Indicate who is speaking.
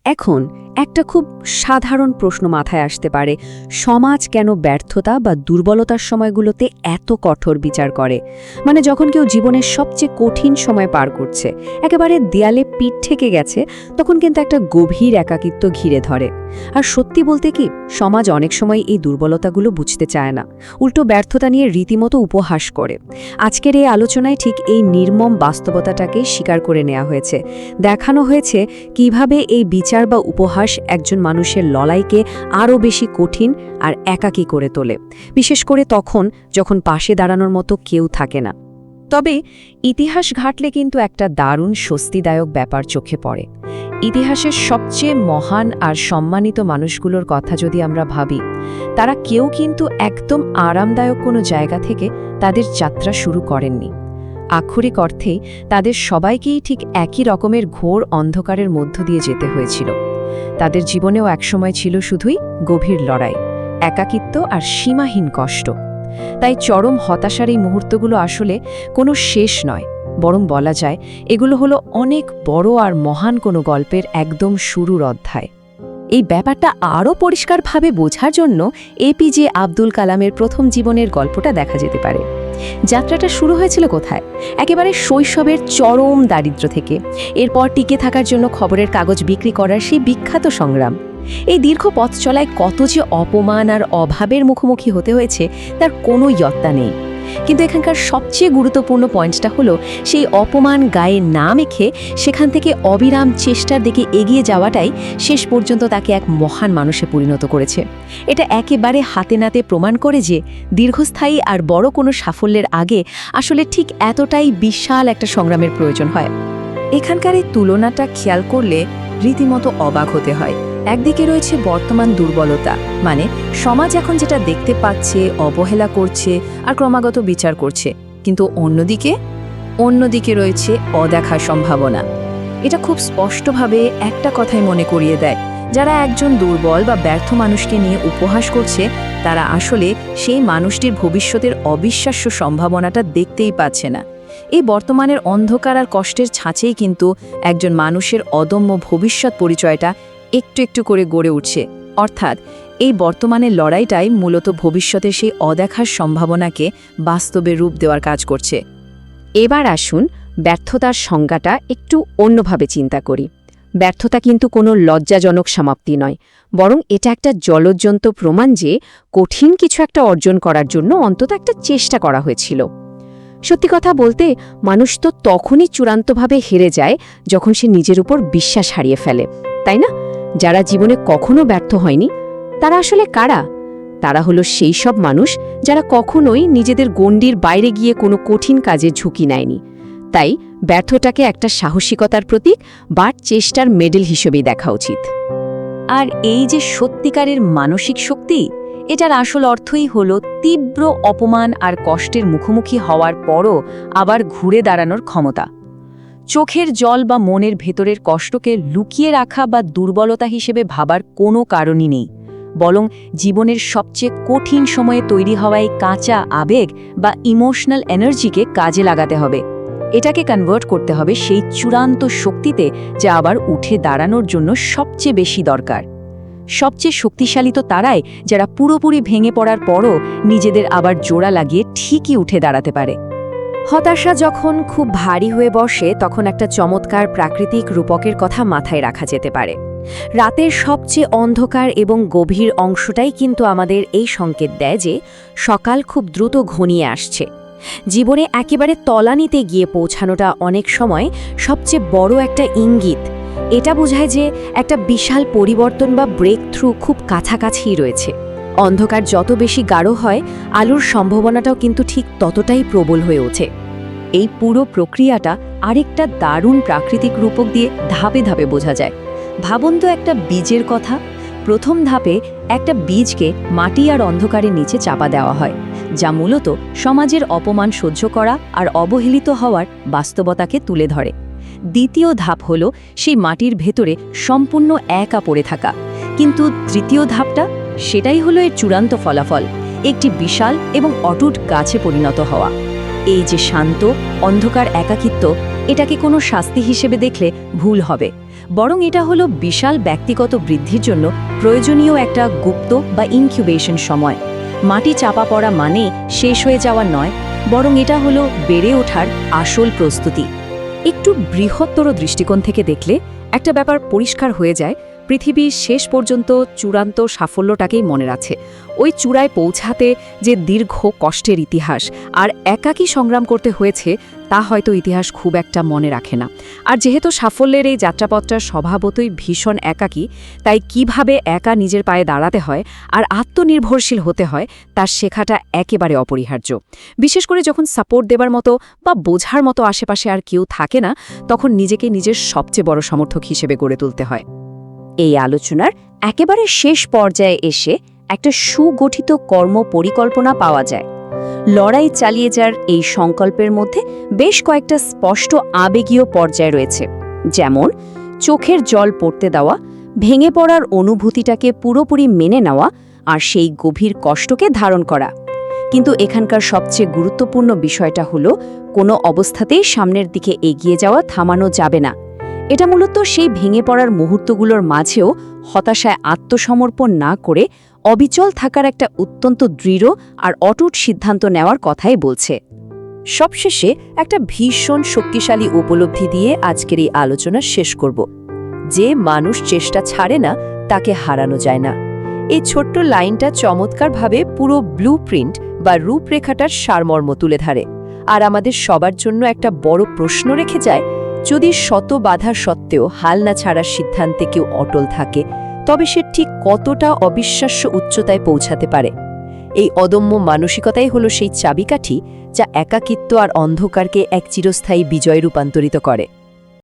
Speaker 1: এখন একটা খুব সাধারণ প্রশ্ন মাথায় আসতে পারে, সমাজ কেন ব্যর্থতা বা দুর্বলতার সময়গুলোতে এত কঠোর বিচার করে? মানে যখন কেউ জীবনের সবচেয়ে কঠিন সময় পার করছে, একেবারে দেয়ালে পিঠ ঠেকে গেছে, তখন কিন্তু একটা গভীর একাকিত্ব ঘিরে ধরে। আর সত্যি বলতে কি, সমাজ অনেক সময় এই দুর্বলতাগুলো বুঝতে চায় না, উল্টো ব্যর্থতা নিয়ে রীতিমতো উপহাস করে। আজকের এই আলোচনায় ঠিক এই নির্মম বাস্তবতাটাকেই স্বীকার করে নেওয়া হয়েছে। দেখানো হয়েছে কিভাবে এই বিচার বা উপহাস একজন মানুষের লড়াইকে আরও বেশি কঠিন আর একাকী করে তোলে, বিশেষ করে তখন যখন পাশে দাঁড়ানোর মতো কেউ থাকে না। তবে ইতিহাস ঘাটলে কিন্তু একটা দারুণ স্বস্তিদায়ক ব্যাপার চোখে পড়ে। ইতিহাসের সবচেয়ে মহান আর সম্মানিত মানুষগুলোর কথা যদি আমরা ভাবি, তারা কেউ কিন্তু একদম আরামদায়ক কোনো জায়গা থেকে তাদের যাত্রা শুরু করেননি। আক্ষরিক অর্থেই তাদের সবাইকেই ঠিক একই রকমের ঘোর অন্ধকারের মধ্য দিয়ে যেতে হয়েছিল। তাদের জীবনেও একসময় ছিল শুধুই গভীর লড়াই, একাকিত্ব আর সীমাহীন কষ্ট। তাই চরম হতাশার এই মুহূর্তগুলো আসলে কোনো শেষ নয়, বরং বলা যায় এগুলো হলো অনেক বড় আর মহান কোনো গল্পের একদম শুরুর অধ্যায়। এই ব্যাপারটা আরও পরিষ্কারভাবে বোঝার জন্য এপিজে আব্দুল কালামের প্রথম জীবনের গল্পটা দেখা যেতে পারে। যাত্রাটা শুরু হয়েছিল কোথায়? একেবারে শৈশবের চরম দারিদ্র্য থেকে। এরপর টিকে থাকার জন্য খবরের কাগজ বিক্রি করার সেই বিখ্যাত সংগ্রাম। এই দীর্ঘ পথ চলায় কত যে অপমান আর অভাবের মুখোমুখি হতে হয়েছে তার কোনো ইয়ত্তা নেই। কিন্তু এখানকার সবচেয়ে গুরুত্বপূর্ণ পয়েন্টটা হলো, সেই অপমান গায়ে না মেখে সেখান থেকে অবিরাম চেষ্টার দিকে এগিয়ে যাওয়াটাই শেষ পর্যন্ত তাকে এক মহান মানুষে পরিণত করেছে। এটা একেবারে হাতে নাতে প্রমাণ করে যে দীর্ঘস্থায়ী আর বড় কোনো সাফল্যের আগে আসলে ঠিক এতটাই বিশাল একটা সংগ্রামের প্রয়োজন হয়। এখানকার এই তুলনাটা খেয়াল করলে রীতিমতো অবাক হতে হয়। একদিকে রয়েছে বর্তমান দুর্বলতা, মানে সমাজ এখন যেটা দেখতে পাচ্ছে, অবহেলা করছে আর ক্রমাগত বিচার করছে, কিন্তু অন্যদিকে রয়েছে অদেখা সম্ভাবনা। এটা খুব স্পষ্টভাবে একটা কথাই মনে করিয়ে দেয়, যারা একজন দুর্বল বা ব্যর্থ মানুষকে নিয়ে উপহাস করছে, তারা আসলে সেই মানুষটির ভবিষ্যতের অবিশ্বাস্য সম্ভাবনাটা দেখতেই পাচ্ছে না। এই বর্তমানের অন্ধকার আর কষ্টের ছাঁচেই কিন্তু একজন মানুষের অদম্য ভবিষ্যৎ পরিচয়টা একটু একটু করে গড়ে উঠছে। অর্থাৎ এই বর্তমানের লড়াইটাই মূলত ভবিষ্যতের সেই অদেখার সম্ভাবনাকে বাস্তবে রূপ দেওয়ার কাজ করছে। এবার আসুন ব্যর্থতার সংজ্ঞাটা একটু অন্যভাবে চিন্তা করি। ব্যর্থতা কিন্তু কোনো লজ্জাজনক সমাপ্তি নয়, বরং এটা একটা জ্বলজ্জন্ত প্রমাণ যে কঠিন কিছু একটা অর্জন করার জন্য অন্তত একটা চেষ্টা করা হয়েছিল। সত্যি কথা বলতে, মানুষ তো তখনই চূড়ান্তভাবে হেরে যায় যখন সে নিজের উপর বিশ্বাস হারিয়ে ফেলে, তাই না? যারা জীবনে কখনো ব্যর্থ হয়নি, তারা আসলে কারা? তারা হলো সেই সব মানুষ যারা কখনোই নিজেদের গণ্ডির বাইরে গিয়ে কোনো কঠিন কাজে ঝুঁকি নেয়নি। তাই ব্যর্থটাকে একটা সাহসিকতার প্রতীক বা চেষ্টার মেডেল হিসেবেই দেখা উচিত। আর এই যে সত্যিকারের মানসিক শক্তি, এটার আসল অর্থই হলো তীব্র অপমান আর কষ্টের মুখোমুখি হওয়ার পরও আবার ঘুরে দাঁড়ানোর ক্ষমতা। চোখের জল বা মনের ভেতরের কষ্টকে লুকিয়ে রাখা বা দুর্বলতা হিসেবে ভাবার কোনো কারণই নেই, বরং জীবনের সবচেয়ে কঠিন সময়ে তৈরি হওয়ায় কাঁচা আবেগ বা ইমোশনাল এনার্জিকে কাজে লাগাতে হবে। এটাকে কনভার্ট করতে হবে সেই চূড়ান্ত শক্তিতে, যা আবার উঠে দাঁড়ানোর জন্য সবচেয়ে বেশি দরকার। সবচেয়ে শক্তিশালী তো তারাই যারা পুরোপুরি ভেঙে পড়ার পরও নিজেদের আবার জোড়া লাগিয়ে ঠিকই উঠে দাঁড়াতে পারে। হতাশা যখন খুব ভারী হয়ে বসে, তখন একটা চমৎকার প্রাকৃতিক রূপকের কথা মাথায় রাখা যেতে পারে। রাতের সবচেয়ে অন্ধকার এবং গভীর অংশটাই কিন্তু আমাদের এই সংকেত দেয় যে সকাল খুব দ্রুত ঘনিয়ে আসছে। জীবনে একেবারে তলানিতে গিয়ে পৌঁছানোটা অনেক সময় সবচেয়ে বড় একটা ইঙ্গিত। এটা বোঝায় যে একটা বিশাল পরিবর্তন বা ব্রেক থ্রু খুব কাছাকাছিই রয়েছে। অন্ধকার যত বেশি গাঢ় হয়, আলোর সম্ভাবনাটাও কিন্তু ঠিক ততটাই প্রবল হয়ে ওঠে। এই পুরো প্রক্রিয়াটা আরেকটা দারুণ প্রাকৃতিক রূপক দিয়ে ধাপে ধাপে বোঝা যায়। ভাবুন তো একটা বীজের কথা। প্রথম ধাপে একটা বীজকে মাটি আর অন্ধকারের নিচে চাপা দেওয়া হয়, যা মূলত সমাজের অপমান সহ্য করা আর অবহেলিত হওয়ার বাস্তবতাকে তুলে ধরে। দ্বিতীয় ধাপ হল সেই মাটির ভেতরে সম্পূর্ণ একা পড়ে থাকা। কিন্তু তৃতীয় ধাপটা, সেটাই হলো এর চূড়ান্ত ফলাফল, একটি বিশাল এবং অটুট গাছে পরিণত হওয়া। এই যে শান্ত অন্ধকার একাকিত্ব, এটাকে কোনো শাস্তি হিসেবে দেখলে ভুল হবে, বরং এটা হলো বিশাল ব্যক্তিগত বৃদ্ধির জন্য প্রয়োজনীয় একটা গুপ্ত বা ইনকিউবেশন সময়। মাটি চাপা পড়া মানে শেষ হয়ে যাওয়া নয়, বরং এটা হলো বেড়ে ওঠার আসল প্রস্তুতি। একটু বৃহত্তর দৃষ্টিকোণ থেকে দেখলে একটা ব্যাপার পরিষ্কার হয়ে যায়, পৃথিবীর শেষ পর্যন্ত চূড়ান্ত সাফল্যটাকেই মনে আছে। ওই চূড়ায় পৌঁছাতে যে দীর্ঘ কষ্টের ইতিহাস আর একাকী সংগ্রাম করতে হয়েছে, তা হয়তো ইতিহাস খুব একটা মনে রাখে না। আর যেহেতু সাফল্যের এই যাত্রাপথটা স্বভাবতই ভীষণ একাকী, তাই কিভাবে একা নিজের পায়ে দাঁড়াতে হয় আর আত্মনির্ভরশীল হতে হয় তার শেখাটা একেবারে অপরিহার্য। বিশেষ করে যখন সাপোর্ট দেবার মতো বা বোঝার মতো আশেপাশে আর কেউ থাকে না, তখন নিজেকে নিজের সবচেয়ে বড় সমর্থক হিসেবে গড়ে তুলতে হয়। এই আলোচনার একেবারে শেষ পর্যায়ে এসে একটা সুগঠিত কর্ম পরিকল্পনা পাওয়া যায়। লড়াই চালিয়ে যাওয়ার এই সংকল্পের মধ্যে বেশ কয়েকটা স্পষ্ট আবেগীয় পর্যায় রয়েছে, যেমন চোখের জল পড়তে দেওয়া, ভেঙে পড়ার অনুভূতিটাকে পুরোপুরি মেনে নেওয়া আর সেই গভীর কষ্টকে ধারণ করা। কিন্তু এখানকার সবচেয়ে গুরুত্বপূর্ণ বিষয়টা হলো কোনো অবস্থাতেই সামনের দিকে এগিয়ে যাওয়া থামানো যাবে না। এটা মূলত সেই ভেঙে পড়ার মুহূর্তগুলোর মাঝেও হতাশায় আত্মসমর্পণ না করে অবিচল থাকার একটা অত্যন্ত দৃঢ় আর অটুট সিদ্ধান্ত নেওয়ার কথাই বলছে। সবশেষে একটা ভীষণ শক্তিশালী উপলব্ধি দিয়ে আজকের এই আলোচনা শেষ করব। যে মানুষ চেষ্টা ছাড়ে না, তাকে হারানো যায় না। এই ছোট্ট লাইনটা চমৎকারভাবে পুরো ব্লুপ্রিন্ট বা রূপরেখাটার সারমর্ম তুলে ধরে, আর আমাদের সবার জন্য একটা বড় প্রশ্ন রেখে যায়। যদি শত বাধা সত্ত্বেও হাল না ছাড়ার সিদ্ধান্তে কেউ অটল থাকে, তবে সে ঠিক কতটা অবিশ্বাস্য উচ্চতায় পৌঁছাতে পারে? এই অদম্য মানসিকতাই হলো সেই চাবিকাঠি যা একাকিত্ব আর অন্ধকারকে এক চিরস্থায়ী বিজয়ে রূপান্তরিত করে।